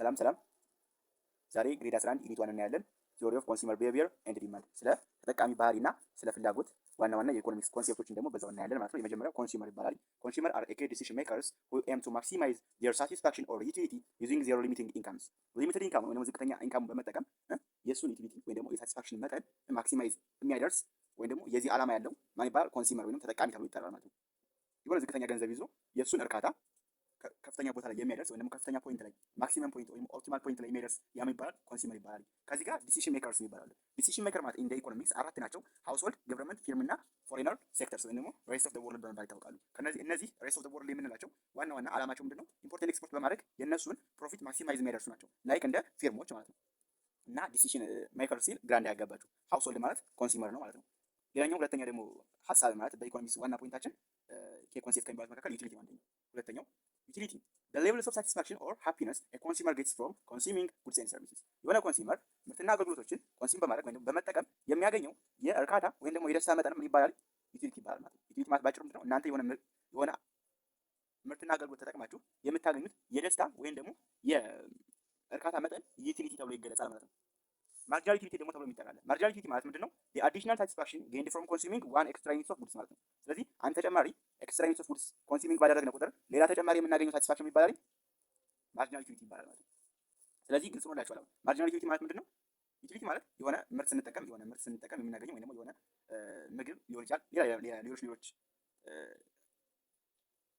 ሰላም ዛሬ ግሬድ 11 ዩኒት 1 እናያለን። ቲዮሪ ኦፍ ኮንሱመር ቢሄቪየር ኤንድ ዲማንድ ስለ ተጠቃሚ ባህሪና ስለ ፍላጎት ዋና ዋና የኢኮኖሚክስ ኮንሴፕቶችን ደግሞ በዛው እናያለን ማለት ነው። የመጀመሪያው ኮንሱመር ይባላል። ኮንሱመር አር ኤ ዲሲሽን ሜከርስ ሁ ኤም ቱ ማክሲማይዝ ዜር ሳቲስፋክሽን ኦር ዩቲሊቲ ዩዚንግ ዜር ሊሚቲንግ ኢንካምስ። ሊሚትድ ኢንካም ወይም ዝቅተኛ ኢንካም በመጠቀም የእሱን ዩቲሊቲ ወይም ደግሞ የሳቲስፋክሽን መጠን ማክሲማይዝ የሚያደርስ ወይም ደግሞ የዚህ ዓላማ ያለው ማን ይባላል? ኮንሱመር ወይም ተጠቃሚ ተብሎ ይጠራል ማለት ነው። የሆነ ዝቅተኛ ገንዘብ ይዞ የእሱን እርካታ ከፍተኛ ቦታ ላይ የሚያደርስ ወይም ደግሞ ከፍተኛ ፖይንት ላይ ማክሲመም ፖይንት ወይም ኦፕቲማል ፖይንት ላይ የሚያደርስ ያም ይባላል ኮንሱመር ይባላል። ከዚህ ጋር ዲሲሽን ሜከርስ ይባላሉ። ዲሲሽን ሜከር ማለት እንደ ኢኮኖሚክስ አራት ናቸው። ሃውስሆልድ፣ ገቨርንመንት፣ ፊርም እና ፎሬነር ሴክተርስ ወይም ደግሞ ሬስት ኦፍ ዘ ወርልድ በመባል ይታወቃሉ። እነዚህ ሬስት ኦፍ ዘ ወርልድ የምንላቸው ዋና ዋና ዓላማቸው ምንድነው? ኢምፖርት ኤክስፖርት በማድረግ የእነሱን ፕሮፊት ማክሲማይዝ የሚያደርሱ ናቸው። ላይክ እንደ ፊርሞች ማለት ነው። እና ዲሲሽን ሜከር ሲል ግራ እንዳያጋባችሁ ሃውስሆልድ ማለት ኮንሱመር ነው ማለት ነው። ሌላኛው ሁለተኛ ደግሞ ሀሳብ ማለት በኢኮኖሚክስ ዋና ፖይንታችን ኮንሴፕት ከሚባሉት መካከል ዩቲሊቲ ማለት ነው። ሁለተኛው ዩቲሊቲ the levels of satisfaction or happiness a consumer gets from consuming goods and services። የሆነ ኮንሱመር ምርትና አገልግሎቶችን ኮንሱም በማድረግ ወይም በመጠቀም የሚያገኘው የእርካታ ወይም ደግሞ የደስታ መጠን ምን ይባላል? ዩቲሊቲ ይባላል ማለት ነው። ዩቲሊቲ ማለት ባጭሩ ምንድነው? እናንተ የሆነ ምርትና አገልግሎት ተጠቅማችሁ የምታገኙት የደስታ ወይም ደግሞ የእርካታ መጠን ዩቲሊቲ ተብሎ ይገለጻል ማለት ነው። ማርጂናል ዩቲሊቲ ደግሞ ተብሎ የሚጠራል። ማርጂናል ዩቲሊቲ ማለት ምንድነው? the additional satisfaction gained from consuming one extra unit of goods ማለት ነው። ስለዚህ አንድ ተጨማሪ ኤክስትራ ዩኒት ኦፍ ጉድስ ኮንሱሚንግ ባደረግነው ቁጥር ሌላ ተጨማሪ የምናገኘው ሳቲስፋክሽን ይባላል ማርጂናል ዩቲሊቲ ይባላል ማለት ነው። ስለዚህ ግልጽ ሆኖላችኋል። ማርጂናል ዩቲሊቲ ማለት ምንድነው? ዩቲሊቲ ማለት የሆነ ምርት ስንጠቀም የምናገኘው ወይም ደግሞ የሆነ ምግብ ሊሆን ይችላል ሌሎች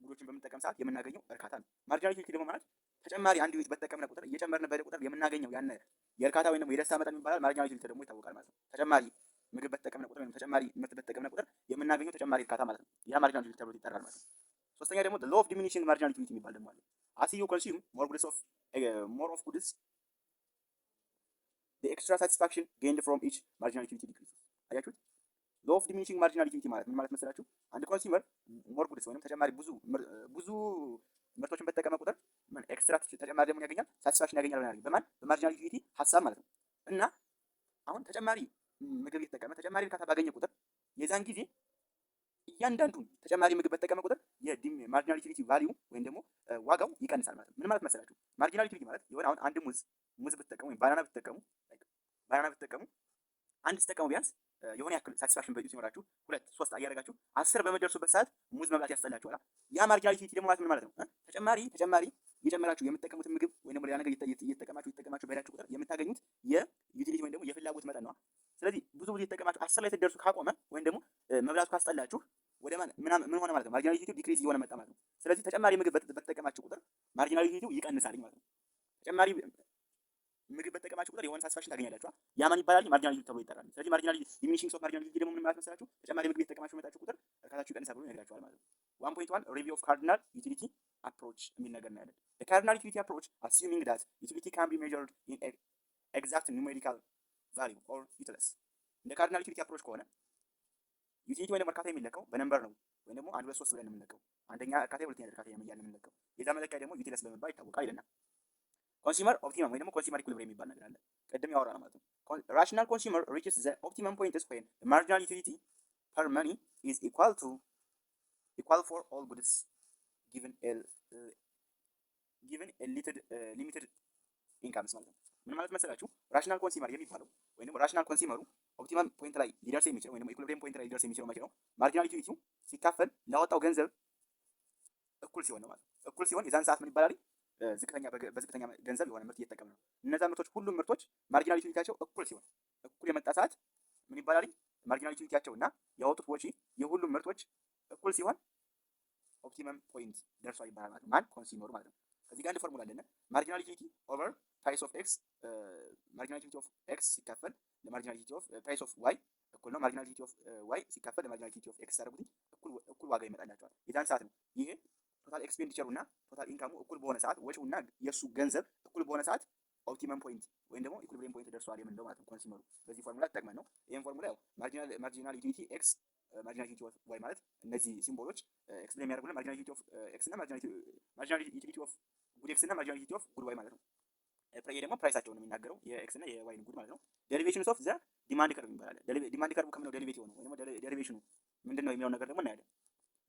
ጉዶችን በምንጠቀም ሰዓት የምናገኘው እርካታ ነው። ማርጂናል ዩቲሊቲ ደግሞ ማለት ተጨማሪ አንድ ዩኒት በተጠቀምነ ቁጥር እየጨመርን በሄደ ቁጥር የምናገኘው ያን የእርካታ ወይም ደግሞ የደስታ መጠን ይባላል ማርጂናል ዩቲሊቲ ደግሞ ይታወቃል ማለት ነው። ተጨማሪ ምግብ በተጠቀምነ ቁጥር ወይም ተጨማሪ ምርት በተጠቀምነ ቁጥር የምናገኘው ተጨማሪ እርካታ ማለት ነው። ያ ማርጂናል ዩቲሊቲ ተብሎ ይጠራል ማለት ነው። ሶስተኛ ደግሞ the law of diminishing marginal utility የሚባል ደግሞ አለ። as you consume more of goods the extra satisfaction gained from each marginal utility decreases። አያችሁት? law of diminishing marginal utility ማለት ምን ማለት መሰላችሁ? አንድ ኮንሱመር more goods ወይም ተጨማሪ ብዙ ምርቶችን በተጠቀመ ቁጥር ምን ኤክስትራ ተጨማሪ ደግሞ ያገኛል? ሳቲስፋክሽን ያገኛል ማለት ነው። በማን በማርጂናል ዩቲሊቲ ሀሳብ ማለት ነው። እና አሁን ተጨማሪ ምግብ እየተጠቀመ ተጨማሪ እርካታ ባገኘ ቁጥር የዛን ጊዜ እያንዳንዱ ተጨማሪ ምግብ በተጠቀመ ቁጥር የማርጂናል ዩቲሊቲ ቫልዩ ወይም ደግሞ ዋጋው ይቀንሳል ማለት ነው። ምን ማለት መሰላችሁ? ማርጂናል ዩቲሊቲ ማለት የሆነ አሁን አንድ ሙዝ ብትጠቀሙ ወይም ባናና ብትጠቀሙ አንድ ስትጠቀሙ ቢያንስ የሆነ ያክል ሳቲስፋክሽን በዩ ሲኖራችሁ 2 3 እያደረጋችሁ 10 በመደርሱበት ሰዓት ሙዝ መብላት ያስጠላችኋል። ያ ማርጂናል ዩቲሊቲ ደግሞ ማለት ምን ማለት ነው? ተጨማሪ እየጨመራችሁ የምትጠቀሙትን ምግብ ወይም ደግሞ ሌላ ነገር እየተጠቀማችሁ በሄዳችሁ ቁጥር የምታገኙት የዩቲሊቲ ወይም ደግሞ የፍላጎት መጠን ነው። ስለዚህ ብዙ እየተጠቀማችሁ 10 ላይ ስትደርሱ ካቆመ ወይም ደግሞ መብላቱ ካስጠላችሁ ወደ ምን ሆነ ማለት ነው? ማርጂናል ዩቲሊቲ ዲክሪዝ እየሆነ መጣ ማለት ነው። ስለዚህ ተጨማሪ ምግብ በተጠቀማችሁ ቁጥር ማርጂናል ዩቲሊቲ ይቀንሳል ማለት ነው። ተጨማሪ ምግብ በተጠቀማችሁ ቁጥር የሆነ ሳቲስፋክሽን ታገኛላችሁ። ያ ማን ይባላል? ማርጂናል ዩቲሊቲ ተብሎ ይጠራል። ስለዚህ ማርጂናል ዲሚኒሽንግ ኦፍ ማርጂናል ዩቲሊቲ ደግሞ ምን ማለት መሰላችሁ? ተጨማሪ ምግብ እየተጠቀማችሁ መጣችሁ ቁጥር እርካታችሁ ይቀንሳል ብሎ ይነግራችኋል ማለት ነው። 1.1 ሪቪው ኦፍ ካርዲናል ዩቲሊቲ አፕሮች የሚል ነገር ነው ያለን። the cardinal utility approach assuming that utility can be measured in exact numerical value or utility። እንደ ካርዲናል ዩቲሊቲ አፕሮች ከሆነ ዩቲሊቲ ወይም እርካታ የሚለካው በነምበር ነው ወይም ደግሞ 1 2 3 ብለን የምንለካው አንደኛ እርካታ ሁለተኛ እርካታ እያልን የምንለካው የዛ መለኪያ ደግሞ ዩቲለስ በመባል ይታወቃል ይለናል። ኮንሱመር ኦፕቲመም ወይም ደግሞ ኮንሱመር ኢኩሊብሪየም የሚባል ነገር አለ። ቀደም ያወራነው ማለት ነው። rational consumer reaches the optimum point when the marginal utility per money is equal for all goods given a limited income ማለት ነው። ምን ማለት መሰላችሁ? ራሽናል ኮንሱመር የሚባለው ወይም ደግሞ ራሽናል ኮንሱመሩ ኦፕቲመም ፖይንት ላይ ሊደርስ የሚችለው ወይም ደግሞ ኢኩሊብሪየም ፖይንት ላይ ሊደርስ የሚችለው መቼ ነው? ማርጂናል ዩቲሊቲው ሲካፈል ላወጣው ገንዘብ እኩል ሲሆን ነው ማለት ነው። እኩል ሲሆን የዛን ሰዓት ምን ይባላል? በዝቅተኛ ገንዘብ የሆነ ምርት እየተጠቀመ ነው። እነዛ ምርቶች ሁሉም ምርቶች ማርጂናል ዩቲሊቲያቸው እኩል ሲሆን እኩል የመጣ ሰዓት ምን ይባላል? ማርጂናል ዩቲሊቲያቸው እና ያወጡት ወጪ የሁሉም ምርቶች እኩል ሲሆን ኦፕቲመም ፖይንት ደርሷል ይባላል ማለት ነው። ማን? ኮንሱመሩ ማለት ነው። ከዚህ ጋር አንድ ፎርሙላ አለና ማርጂናል ዩቲሊቲ ኦቨር ፕራይስ ኦፍ ኤክስ ማርጂናል ዩቲሊቲ ኦፍ ኤክስ ሲካፈል ለማርጂናል ዩቲሊቲ ኦፍ ፕራይስ ኦፍ ዋይ እኩል ነው። ማርጂናል ዩቲሊቲ ኦፍ ዋይ ሲካፈል ለማርጂናል ዩቲሊቲ ኦፍ ኤክስ ታደርጉት እኩል ዋጋ ይመጣላችኋል። የዛን ሰዓት ነው ይሄ ቶታል ኤክስፔንዲቸሩ እና ቶታል ኢንካሙ እኩል በሆነ ሰዓት ወጪውና የሱ ገንዘብ እኩል በሆነ ሰዓት ኦፕቲመም ፖይንት ወይም ደግሞ ኢኩሊብሪየም ፖይንት ደርሷል የምንለው ማለት ነው። ኮንሱመሩ በዚህ ፎርሙላ ተጠቅመን ነው። ይሄን ፎርሙላ ያው ማርጂናል ዩቲሊቲ ኤክስ ማርጂናል ዩቲሊቲ ኦፍ ዋይ ማለት እነዚህ ሲምቦሎች ኤክስፕሌን የሚያደርጉልን ማርጂናል ዩቲሊቲ ኦፍ ኤክስ እና ማርጂናል ዩቲሊቲ ኦፍ ጉድ ኤክስ እና ማርጂናል ዩቲሊቲ ኦፍ ጉድ ዋይ ማለት ነው። ይሄ ደግሞ ፕራይሳቸውን ነው የሚናገረው የኤክስ እና የዋይ ጉድ ማለት ነው። ዴሪቬሽንስ ኦፍ ዘ ዲማንድ ከርቭ ይባላል። ዲማንድ ከርቭ ከምነው ዴሪቬቲቭ ነው ወይም ዴሪቬሽኑ ምንድነው የሚለው ነገር ደግሞ እናያለን።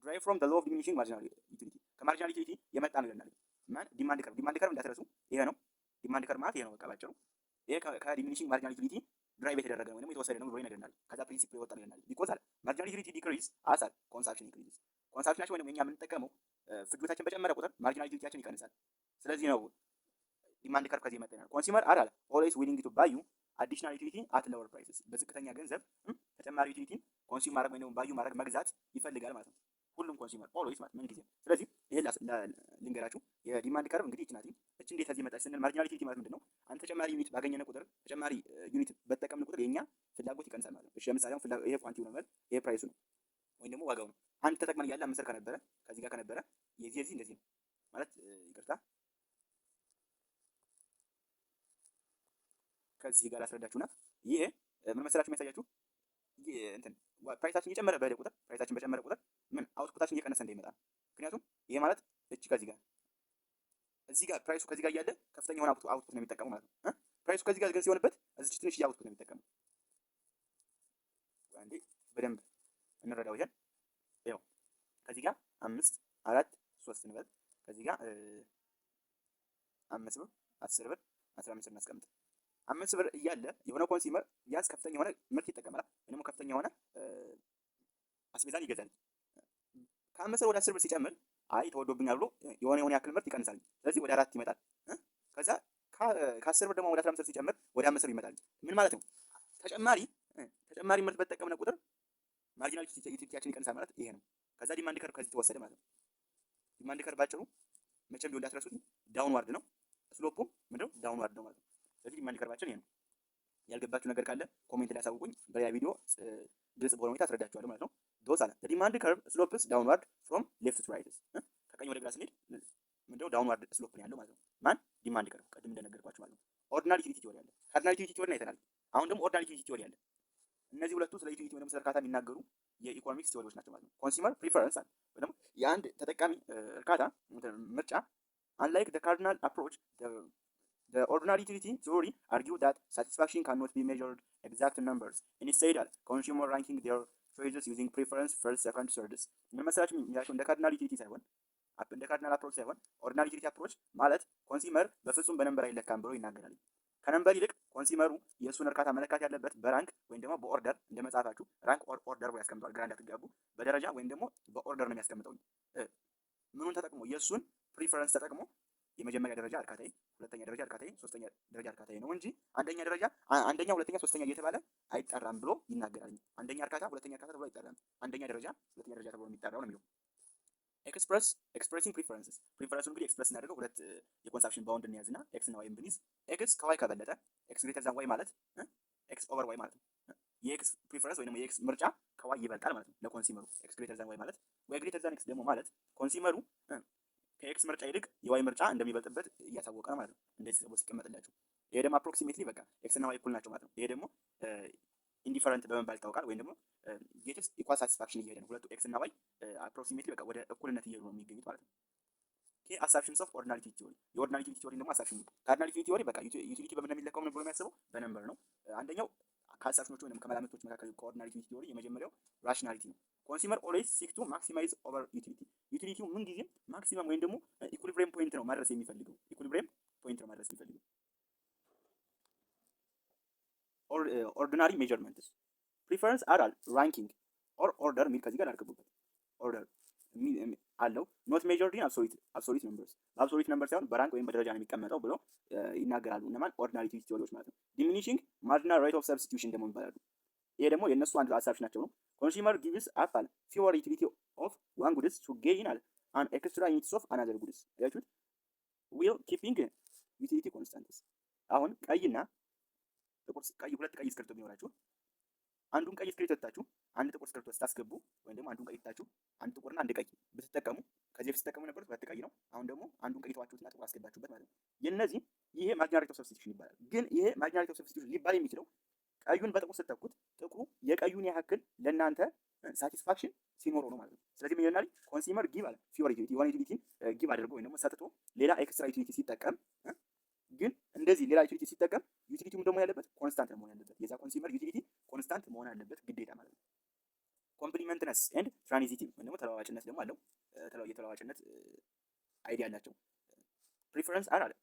derive from the law of diminishing marginal utility ከማርጂናል ዩቲሊቲ የመጣ ነው ይለናል። ማን? ዲማንድ ከርቭ እንዳትረሱ ይሄ ነው። ይሄ ነው በቃ ባጭሩ። ይሄ ከዲሚኒሽንግ ማርጂናል ዩቲሊቲ ድራይቭ የተደረገ ነው ወይም የተወሰደ ነው ብሎ ይነግረናል። ከዛ ፕሪንሲፕል ይወጣል ይለናል። ቢኮዝ አለ ማርጂናል ዩቲሊቲ ዲክሪዝ አስ ኮንሳምፕሽን ኢንክሪዝ። ኮንሳምፕሽናችን ወይም እኛ የምንጠቀመው ፍጆታችን በጨመረ ቁጥር ማርጂናል ዩቲሊቲያችን ይቀንሳል። ስለዚህ ነው ዲማንድ ከርቭ ከዚህ ይመጣል። ኮንሱመር አለ ኦልዌይስ ዊሊንግ ቱ ባዩ አዲሽናል ዩቲሊቲ አት ሎወር ፕራይስስ። በዝቅተኛ ገንዘብ ተጨማሪ ዩቲሊቲን ኮንሱም ማድረግ ወይም ባዩ ማድረግ መግዛት ይፈልጋል ማለት ነው። ሁሉም ኮንሱመር ኦልዌይስ ማለት ምን ጊዜ። ስለዚህ ይሄ ልንገራችሁ የዲማንድ ከርቭ እንግዲህ እቺ እቺ እንዴት ከዚህ መጣች ስንል ማርጂናል ዩቲሊቲ ማለት ምንድነው? አንተ ተጨማሪ ዩኒት ባገኘነ ቁጥር ተጨማሪ ዩኒት በተጠቀምን ቁጥር የኛ ፍላጎት ይቀንሳል ማለት ነው። እሺ ለምሳሌ አሁን ይሄ ኳንቲቲው ነው ማለት ይሄ ፕራይሱ ነው ወይም ደግሞ ዋጋው ነው። አንድ ተጠቅመን ያለ 5 ብር ከነበረ ከዚህ ጋር ከነበረ የዚህ እንደዚህ ነው ማለት ይቅርታ ከዚህ ጋር አስረዳችሁና ይሄ ምን መሰላችሁ የሚያሳያችሁ እንትን ፕራይሳችን እየጨመረ በሄደ ቁጥር ፕራይሳችን በጨመረ ቁጥር ምን አውትፑታችን እየቀነሰ እንደሚመጣ። ምክንያቱም ይሄ ማለት እቺ ከዚህ ጋር እዚህ ጋር ፕራይሱ ከዚህ ጋር እያለ ከፍተኛ የሆነ አውትፑት ነው የሚጠቀመው ማለት ነው። ፕራይሱ ከዚህ ጋር ግን ሲሆንበት እዚህ ትንሽ አውትፑት ነው የሚጠቀመው። አንዴ በደንብ እንረዳው። ይሄን ከዚህ ጋር 5 4 3 እንበል ከዚህ ጋር 5 ብር 10 ብር 15 እናስቀምጥ። 5 ብር እያለ የሆነ ኮንሱመር ቢያንስ ከፍተኛ የሆነ ምርት ይጠቀማል ወይም ደግሞ ከፍተኛ የሆነ አስቤዛን ይገዛል። ከ5 ብር ወደ 10 ብር ሲጨምር አይ ተወዶብኛል ብሎ የሆነ ያክል ምርት ይቀንሳል። ስለዚህ ወደ 4 ይመጣል። ከዛ ከ10 ብር ደግሞ ወደ 15 ብር ሲጨምር ወደ 5 ብር ይመጣል። ምን ማለት ነው? ተጨማሪ ምርት በተጠቀምነ ቁጥር ማርጂናል ዩቲሊቲያችን ይቀንሳል ማለት ይሄ ነው። ከዛ ዲማንድ ከርቭ ከዚህ ተወሰደ ማለት ነው። ዲማንድ ከርቭ ባጭሩ መቼም ቢሆን እንዳትረሱት ዳውንዋርድ ነው። ስሎፑ ምንድነው? ዳውንዋርድ ነው ማለት ነው። ስለዚህ ዲማንድ ከርቫችን ይሄ ነው። ያልገባችሁ ነገር ካለ ኮሜንት ላይ አሳውቁኝ። በሌላ ቪዲዮ ግልጽ በሆነ ሁኔታ አስረዳችኋለሁ ማለት ነው። ዶስ አለ ዲማንድ ከርቭ ስሎፕስ ዳውንዋርድ ፍሮም ሌፍት ቱ ራይት። ከቀኝ ወደ ግራ ስንሄድ ምንድነው? ዳውንዋርድ ስሎፕ ነው ያለው ማለት ነው። ማን? ዲማንድ ከርቭ ቅድም እንደነገርኳችሁ ማለት ነው። ኦርዲናሪ ዩቲሊቲ ቲዎሪ አለ። ካርዲናል ዩቲሊቲ ቲዎሪ አይተናል። አሁን ደግሞ ኦርዲናሪ ዩቲሊቲ ቲዎሪ አለ። እነዚህ ሁለቱ ስለ ዩቲሊቲ ወይም ስለ እርካታ የሚናገሩ የኢኮኖሚክስ ቲዎሪዎች ናቸው ማለት ነው። ኮንሱመር ፕሪፈረንስ አለ ወይ ደግሞ የአንድ ተጠቃሚ እርካታ ምርጫ unlike the cardinal approach the ordinary utility theory argue that satisfaction cannot be measured exact numbers. Instead, consumer ranking their choices using preference first, second, third. ምን መሰላችሁ የሚላቸው እንደ ካርዲናል ዩቲሊቲ ሳይሆን እንደ ካርዲናል አፕሮች ሳይሆን ኦርዲናሪ ዩቲሊቲ አፕሮች ማለት ኮንሱመር በፍጹም በነምበር አይለካም ብሎ ይናገራል። ከነምበር ይልቅ ኮንሱመሩ የእሱን እርካታ መለካት ያለበት በራንክ ወይም ደግሞ በኦርደር እንደ መጻፋችሁ ራንክ ኦርደር ብሎ ያስቀምጠዋል። ግራ እንዳትጋቡ በደረጃ ወይም ደግሞ በኦርደር ነው የሚያስቀምጠው። ምኑን ተጠቅሞ የእሱን ፕሪፈረንስ ተጠቅሞ የመጀመሪያ ደረጃ እርካታዬ፣ ሁለተኛ ደረጃ እርካታዬ፣ ሶስተኛ ደረጃ እርካታዬ ነው እንጂ አንደኛ፣ ሁለተኛ፣ ሶስተኛ እየተባለ አይጠራም ብሎ ይናገራል። አንደኛ እርካታ፣ ሁለተኛ እርካታ ተብሎ አይጠራም። አንደኛ ደረጃ፣ ሁለተኛ ደረጃ ተብሎ የሚጠራው ነው የሚለው። ኤክስፕሬሲንግ ፕሪፈረንስስ ፕሪፈረንሱን እንግዲህ ኤክስፕረስ እናደርገው ሁለት የኮንሳምፕሽን ባውንድ እንያዝና ኤክስ እና ዋይን ብንይዝ ኤክስ ከዋይ ከበለጠ ኤክስ ግሬተር ዛን ዋይ ማለት ኤክስ ኦቨር ዋይ ማለት ነው። የኤክስ ፕሪፈረንስ ወይ ደግሞ የኤክስ ምርጫ ከዋይ ይበልጣል ማለት ነው ለኮንሱመሩ። ኤክስ ግሬተር ዛን ዋይ ማለት ዋይ ግሬተር ዛን ኤክስ ደግሞ ማለት ኮንሱመሩ ከኤክስ ምርጫ ይልቅ የዋይ ምርጫ እንደሚበልጥበት እያሳወቀ ነው ማለት ነው። እንደዚህ ተብሎ ሲቀመጥላችሁ ይሄ ደግሞ አፕሮክሲሜትሊ በቃ ኤክስ እና ዋይ እኩል ናቸው ማለት ነው። ይሄ ደግሞ ኢንዲፈረንት በመባል ይታወቃል። ወይም ደግሞ ጌትስ ኢኳል ሳቲስፋክሽን እየሄደ ነው። ሁለቱ ኤክስ እና ዋይ አፕሮክሲሜትሊ በቃ ወደ እኩልነት እየሄዱ ነው የሚገኙት ማለት ነው። ኦኬ አሳምፕሽንስ ኦፍ ኦርዲናሪ ዩቲሊቲ ቲዎሪ። የኦርዲናሪ ዩቲሊቲ ቲዎሪ ደግሞ አሳምፕሽን ነው። ካርዲናል ዩቲሊቲ ቲዎሪ በቃ ዩቲሊቲ በምን እንደሚለካው ምን ብሎ የሚያስበው በነምበር ነው። አንደኛው ከአሳምፕሽኖቹ ወይም ከመላምቶች መካከል ከኦርዲናሪ ዩቲሊቲ ቲዎሪ የመጀመሪያው ራሽናሊቲ ነው። ኮንሱመር ኦልዌይስ ሲክ ቱ ማክሲማይዝ ኦቨር ዩቲሊቲ። ዩቲሊቲው ምን ጊዜም ማክሲመም ወይም ደግሞ ኢኩሊብሪየም ፖይንት ነው ማድረስ የሚፈልገው። ኢኩሊብሪየም ፖይንት ነው ማድረስ የሚፈልገው። ኦርዲናሪ ሜዠርመንትስ ፕሪፈረንስ አር ራንኪንግ ኦር ኦርደር ሚል ከዚህ ጋር አድርገቡበት። ኦርደር አለው ኖት ሜዠርድ ኢን አብሶሉት ነምበርስ በአብሶሉት ነምበር ሳይሆን በራንክ ወይም በደረጃ ነው የሚቀመጠው ብለው ይናገራሉ። እነማን? ኦርዲናሪ ዩቲሊቲ ቲዎሪዎች ማለት ነው። ዲሚኒሽንግ ማርጂናል ሬት ኦፍ ሰብስቲቱሽን ደግሞ ይባላሉ። ይሄ ደግሞ የእነሱ አንድ ሀሳቦች ናቸው ነው። ኮንሱመር ጊቭስ አፕ አለ ፊወር ዩቲሊቲ ኦፍ ዋን ጉድስ ቱ ጌይን አለ አን ኤክስትራ ዩኒትስ ኦፍ አናዘር ጉድስ። ያችሁት ዊል ኪፒንግ ዩቲሊቲ ኮንስታንትስ። አሁን ቀይና ጥቁር ሁለት ቀይ እስክሪብቶ ቢኖራችሁ አንዱን ቀይ እስክሪብቶ ትታችሁ አንድ ጥቁር እስክሪብቶ ስታስገቡ ወይም ደግሞ አንዱን ቀይ ትታችሁ አንድ ጥቁርና አንድ ቀይ ብትጠቀሙ ከዚህ በፊት ስትጠቀሙ የነበሩት ሁለት ቀይ ነው። አሁን ደግሞ አንዱን ቀይ ተዋችሁትና ጥቁር አስገባችሁበት ማለት ነው። የነዚህ ይሄ ማርጂናል ሬት ኦፍ ሰብስቲቱሽን ይባላል። ግን ይሄ ማርጂናል ሬት ኦፍ ሰብስቲቱሽን ሊባል የሚችለው ቀዩን በጥቁር ስትተኩት ጥቁሩ የቀዩን ያክል ለእናንተ ሳቲስፋክሽን ሲኖረው ነው ማለት ነው። ስለዚህ ምን ይሆናል? ኮንሱመር ጊቭ አለ ፊወር ዩቲሊቲ የሆነ ዩቲሊቲ ጊቭ አድርጎ ወይም ደግሞ ሰጥቶ ሌላ ኤክስትራ ዩቲሊቲ ሲጠቀም ግን እንደዚህ ሌላ ዩቲሊቲ ሲጠቀም ዩቲሊቲው ደግሞ ያለበት ኮንስታንት መሆን ያለበት የዛ ኮንሱመር ዩቲሊቲ ኮንስታንት መሆን ያለበት ግዴታ ማለት ነው። ኮምፕሊመንትነስ ኤንድ ትራንዚቲቭ ወይም ደግሞ ተለዋዋጭነት ደግሞ አለው። የተለዋዋጭነት አይዲያ አላቸው። ፕሪፈረንስ አር አለ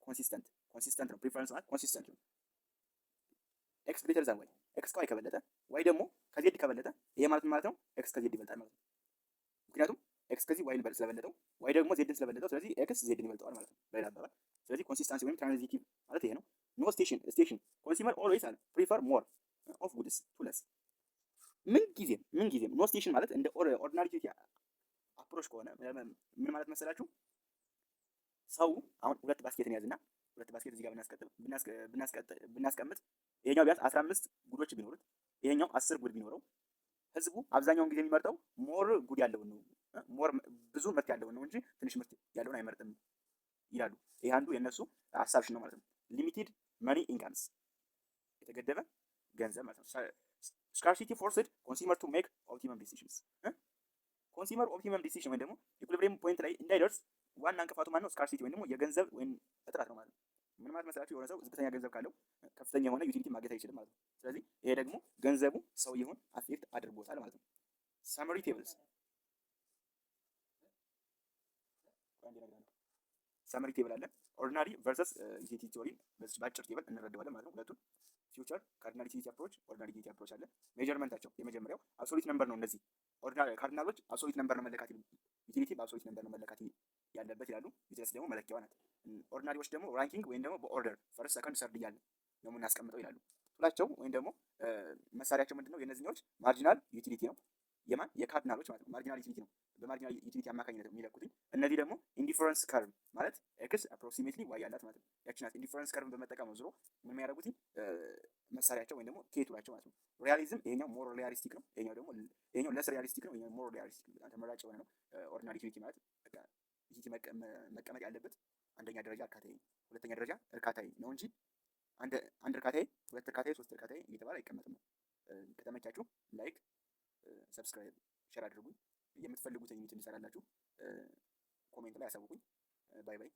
ኮንሲስተንት ኮንሲስተንት ነው። ፕሪፈረንስ ማለት ኮንሲስተንት ነው። ኤክስ ግሬተር ዛን ዋይ ኤክስ ከዋይ ከበለጠ ዋይ ደግሞ ከዜድ ከበለጠ ይሄ ማለት ማለት ነው ኤክስ ከዜድ ይበልጣል ማለት ነው። ምክንያቱም ኤክስ ከዚህ ዋይን ስለበለጠው ዋይ ደግሞ ዜድን ስለበለጠው ስለዚህ ኤክስ ዜድን ይበልጠዋል ማለት ነው በሌላ አባባል። ስለዚህ ኮንሲስታንሲ ወይም ትራንዚቲቭ ማለት ይሄ ነው። ኖ ስቴሽን ኮንሱመር ኦልዌይስ አለ ፕሪፈር ሞር ኦፍ ጉድስ ቱ ለስ። ምን ጊዜም ኖ ስቴሽን ማለት እንደ ኦርዲናሪ ቲዩቲ አፕሮች ከሆነ ምን ማለት መሰላችሁ? ሰው አሁን ሁለት ባስኬትን ያዝና ሁለት ባስኬት እዚህ ጋር ብናስቀምጥ ይሄኛው ቢያንስ 15 ጉዶች ቢኖሩት ይሄኛው 10 ጉድ ቢኖረው ህዝቡ አብዛኛውን ጊዜ የሚመርጠው ሞር ጉድ ያለውን ነው፣ ሞር ብዙ ምርት ያለውን ነው እንጂ ትንሽ ምርት ያለውን አይመርጥም ይላሉ። ይሄ አንዱ የነሱ አሳብሽን ነው ማለት ነው። ሊሚትድ መኒ ኢንካምስ የተገደበ ገንዘብ ማለት ነው። ስካርሲቲ ፎርስድ ኮንሱመር ቱ ሜክ ኦፕቲመም ዲሲዥንስ። ኮንሱመር ኦፕቲመም ዲሲዥን ወይም ደግሞ ኢኩሊብሪየም ፖይንት ላይ እንዳይደርስ ዋና እንቅፋቱ ማን ነው? ስካርሲቲ ወይም ደግሞ የገንዘብ ወይም እጥረት ነው ማለት ነው። ምን ማለት መሰላችሁ? የሆነ ሰው ዝቅተኛ ገንዘብ ካለው ከፍተኛ የሆነ ዩቲሊቲ ማግኘት አይችልም ማለት ነው። ስለዚህ ይሄ ደግሞ ገንዘቡ ሰውየውን አፌክት አድርጎታል ማለት ነው። ሳመሪ ቴብልስ ሳመሪ ቴብል አለ። ኦርዲናሪ ቨርሰስ ዩቲሊቲ ቲዮሪ በአጭር ቴብል እንረዳዋለን ማለት ነው። ሁለቱም ፊውቸር ካርዲናል ዩቲሊቲ አፕሮች፣ ኦርዲናሪ ዩቲሊቲ አፕሮች አለ። ሜጀርመንታቸው የመጀመሪያው አብሶሉት ነምበር ነው። እነዚህ ኦርዲናሪ ካርዲናሎች አብሶሉት ነምበር ነው መለካት ዩቲሊቲ በአብሶሉት ነምበር ነው መለካት ያለበት ይላሉ። ዩቲሊቲ ደግሞ መለኪያዋ ናት። ኦርዲናሪዎች ደግሞ ራንኪንግ ወይም ደግሞ በኦርደር ፈርስት ሰከንድ ሰርድ እያለ ነው የምናስቀምጠው ይላሉ። ቱላቸው ወይም ደግሞ መሳሪያቸው ምንድነው? የእነዚህኞች ማርጂናል ዩቲሊቲ ነው። የማን የካርዲናሎች ማለት ነው። ማርጂናል ዩቲሊቲ ነው በማርጂናል ዩቲሊቲ አማካኝነት የሚለኩትኝ። እነዚህ ደግሞ ኢንዲፈረንስ ከርቭ ማለት ኤክስ አፕሮክሲሜትሊ ዋይ ያላት ማለት ነው። ያቺ ናት ኢንዲፈረንስ ከርቭን በመጠቀም ነው ዝሮ ምን የሚያደርጉትኝ መሳሪያቸው ወይም ደግሞ ኬቱላቸው ማለት ነው። ሪያሊዝም ይሄኛው ሞር ሪያሊስቲክ ነው። ይሄኛው ለስ ሪያሊስቲክ ነው። ይሄኛው ሞር ሪያሊስቲክ ነው። በጣም ተመራጭ የሆነ ነው። ኦርዲናሪ ዩቲሊቲ ማለት በቃ ዩቲሊቲ መቀመጥ ያለበት አንደኛ ደረጃ እርካታዬ፣ ሁለተኛ ደረጃ እርካታዬ ነው እንጂ አንድ እርካታዬ፣ ሁለት እርካታዬ፣ ሶስት እርካታዬ እየተባለ አይቀመጥም። ከተመቻችሁ ላይክ፣ ሰብስክራይብ፣ ሼር አድርጉኝ። የምትፈልጉትን እንድሰራላችሁ ኮሜንት ላይ አሳውቁኝ። ባይ ባይ።